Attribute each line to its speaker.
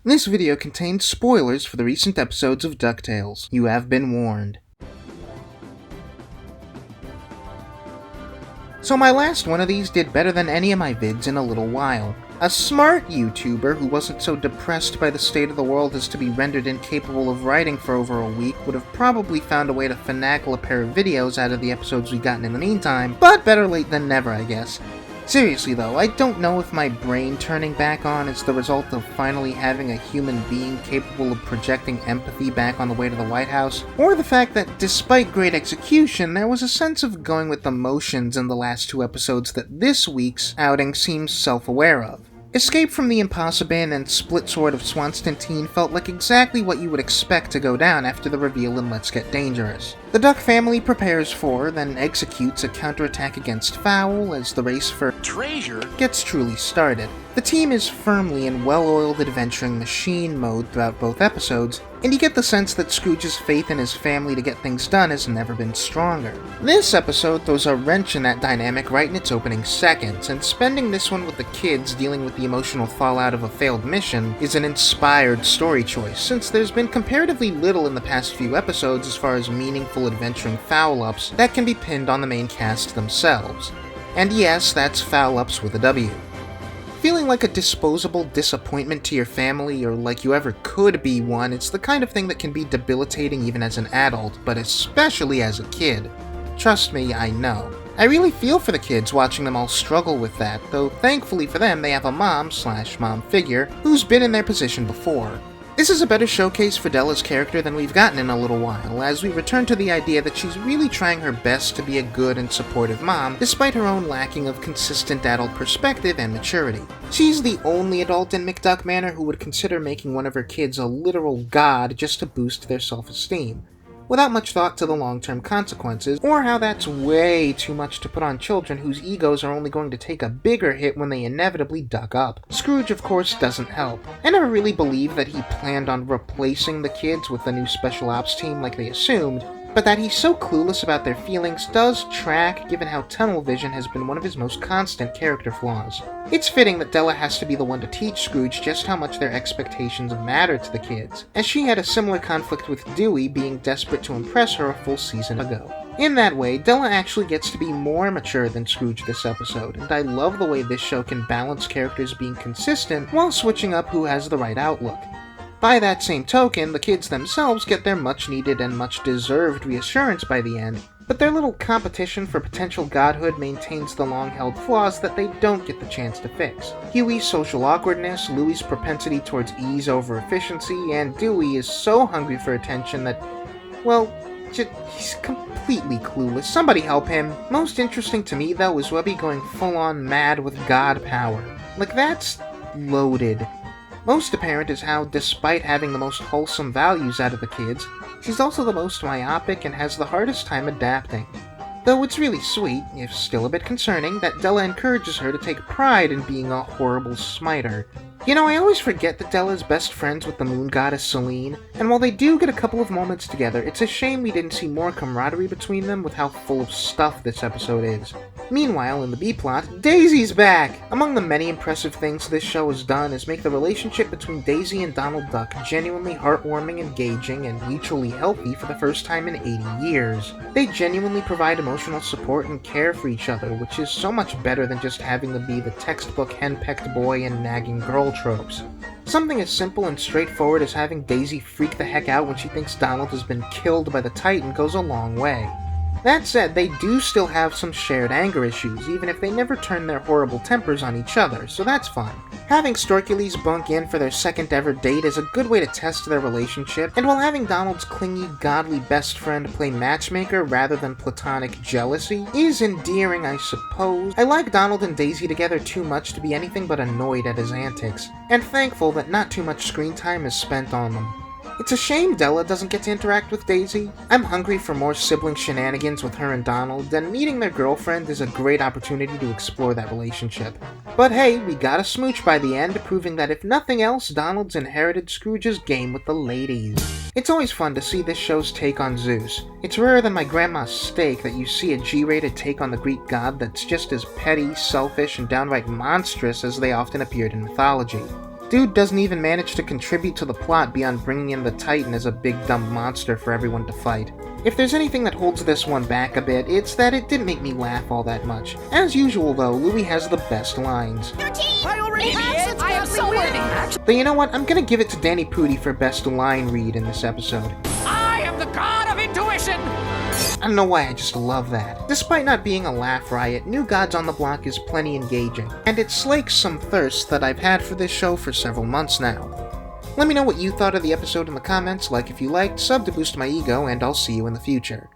Speaker 1: This video contains spoilers for the recent episodes of Ducktales. You have been warned. So my last one of these did better than any of my vids in a little while. A smart YouTuber who wasn't so depressed by the state of the world as to be rendered incapable of writing for over a week would have probably found a way to finagle a pair of videos out of the episodes we've gotten in the meantime, but better late than never, I guess. Seriously though, I don't know if my brain turning back on is the result of finally having a human being capable of projecting empathy back on the way to the White House, or the fact that despite great execution, there was a sense of going with the motions in the last two episodes that this week's outing seems self-aware of. Escape from the Impossibin and Split Sword of Swanstantine felt like exactly what you would expect to go down after the reveal in Let's Get Dangerous. The Duck family prepares for, then executes a counterattack against Fowl as the race for treasure gets truly started. The team is firmly in well-oiled adventuring machine mode throughout both episodes, and you get the sense that Scrooge's faith in his family to get things done has never been stronger. This episode throws a wrench in that dynamic right in its opening seconds, and spending this one with the kids dealing with the emotional fallout of a failed mission is an inspired story choice, since there's been comparatively little in the past few episodes as far as meaningful adventuring foul-ups that can be pinned on the main cast themselves. And yes, that's foul-ups with a W. Feeling like a disposable disappointment to your family, or like you ever could be one, it's the kind of thing that can be debilitating even as an adult, but especially as a kid. Trust me, I know. I really feel for the kids watching them all struggle with that, though thankfully for them they have a mom/mom figure who's been in their position before. This is a better showcase for Della's character than we've gotten in a little while, as we return to the idea that she's really trying her best to be a good and supportive mom, despite her own lacking of consistent adult perspective and maturity. She's the only adult in McDuck Manor who would consider making one of her kids a literal god just to boost their self-esteem, without much thought to the long-term consequences, or how that's way too much to put on children whose egos are only going to take a bigger hit when they inevitably duck up. Scrooge, of course, doesn't help. I never really believed that he planned on replacing the kids with a new special ops team like they assumed, but that he's so clueless about their feelings does track given how tunnel vision has been one of his most constant character flaws. It's fitting that Della has to be the one to teach Scrooge just how much their expectations matter to the kids, as she had a similar conflict with Dewey being desperate to impress her a full season ago. In that way, Della actually gets to be more mature than Scrooge this episode, and I love the way this show can balance characters being consistent while switching up who has the right outlook. By that same token, the kids themselves get their much-needed and much-deserved reassurance by the end, but their little competition for potential godhood maintains the long-held flaws that they don't get the chance to fix. Huey's social awkwardness, Louie's propensity towards ease over efficiency, and Dewey is so hungry for attention that, well, he's completely clueless. Somebody help him. Most interesting to me, though, is Webby going full-on mad with god power. Like, that's loaded. Most apparent is how, despite having the most wholesome values out of the kids, she's also the most myopic and has the hardest time adapting. Though it's really sweet, if still a bit concerning, that Della encourages her to take pride in being a horrible smiter. You know, I always forget that Della is best friends with the moon goddess Selene, and while they do get a couple of moments together, it's a shame we didn't see more camaraderie between them with how full of stuff this episode is. Meanwhile, in the B-plot, Daisy's back! Among the many impressive things this show has done is make the relationship between Daisy and Donald Duck genuinely heartwarming, engaging, and mutually healthy for the first time in 80 years. They genuinely provide emotional support and care for each other, which is so much better than just having them be the textbook henpecked boy and nagging girl tropes. Something as simple and straightforward as having Daisy freak the heck out when she thinks Donald has been killed by the Titan goes a long way. That said, they do still have some shared anger issues, even if they never turn their horrible tempers on each other, so that's fun. Having Storkules bunk in for their second ever date is a good way to test their relationship, and while having Donald's clingy, godly best friend play matchmaker rather than platonic jealousy is endearing, I suppose, I like Donald and Daisy together too much to be anything but annoyed at his antics, and thankful that not too much screen time is spent on them. It's a shame Della doesn't get to interact with Daisy. I'm hungry for more sibling shenanigans with her and Donald, and meeting their girlfriend is a great opportunity to explore that relationship. But hey, we got a smooch by the end, proving that if nothing else, Donald's inherited Scrooge's game with the ladies. It's always fun to see this show's take on Zeus. It's rarer than my grandma's steak that you see a G-rated take on the Greek god that's just as petty, selfish, and downright monstrous as they often appeared in mythology. Dude doesn't even manage to contribute to the plot beyond bringing in the Titan as a big dumb monster for everyone to fight. If there's anything that holds this one back a bit, it's that it didn't make me laugh all that much. As usual though, Louis has the best lines.
Speaker 2: I already have
Speaker 3: I am so winning.
Speaker 1: But you know what, I'm gonna give it to Danny Pudi for best line read in this episode.
Speaker 3: I am the god of intuition.
Speaker 1: I don't know why, I just love that. Despite not being a laugh riot, New Gods on the Block is plenty engaging, and it slakes some thirst that I've had for this show for several months now. Let me know what you thought of the episode in the comments, like if you liked, sub to boost my ego, and I'll see you in the future.